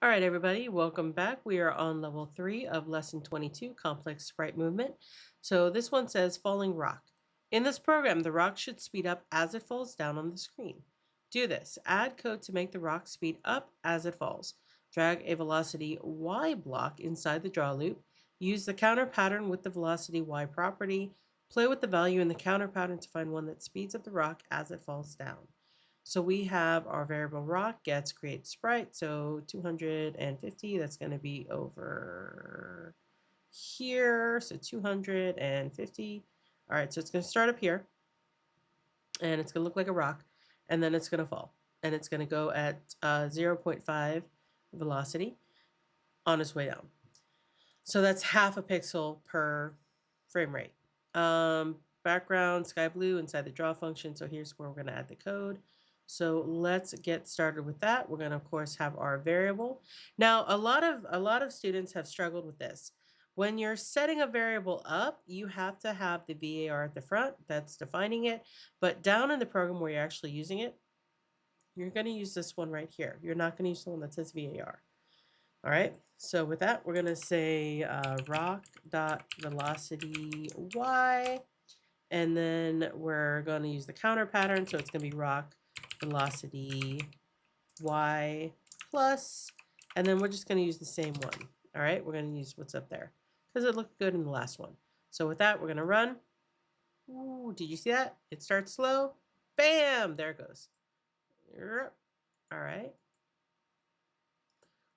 All right, everybody, welcome back. We are on level 3 of lesson 22, complex sprite movement. So this one says falling rock. In this program, the rock should speed up as it falls down on the screen. Do this. Add code to make the rock speed up as it falls. Drag a velocity y block inside the draw loop. Use the counter pattern with the velocity y property. Play with the value in the counter pattern to find one that speeds up the rock as it falls down. So we have our variable rock gets create sprite. So 250, that's going to be over here. So 250. All right, so it's going to start up here and it's going to look like a rock and then it's going to fall and it's going to go at 0.5 velocity on its way down. So that's half a pixel per frame rate. Background sky blue inside the draw function. So here's where we're going to add the code. So let's get started with that. We're going to, of course, have our variable. Now, a lot of students have struggled with this. When you're setting a variable up, you have to have the VAR at the front. That's defining it. But down in the program where you're actually using it, you're going to use this one right here. You're not going to use the one that says VAR. All right, so with that, we're going to say rock.velocity y, and then we're going to use the counter pattern, so it's going to be rock velocity y plus, and then we're just going to use the same one. All right, we're going to use what's up there because it looked good in the last one. So with that, we're going to run. Ooh, did you see that? It starts slow. Bam! There it goes. All right.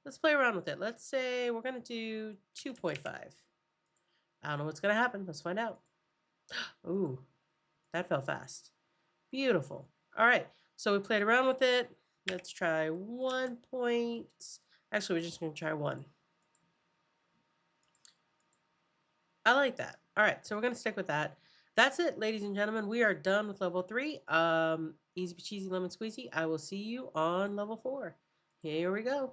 Let's play around with it. Let's say we're going to do 2.5. I don't know what's going to happen. Let's find out. Ooh, that fell fast. Beautiful. All right, so we played around with it. Let's try 1 point. Actually, we're just going to try 1. I like that. All right, so we're going to stick with that. That's it, ladies and gentlemen. We are done with level 3. Easy cheesy lemon squeezy. I will see you on level 4. Here we go.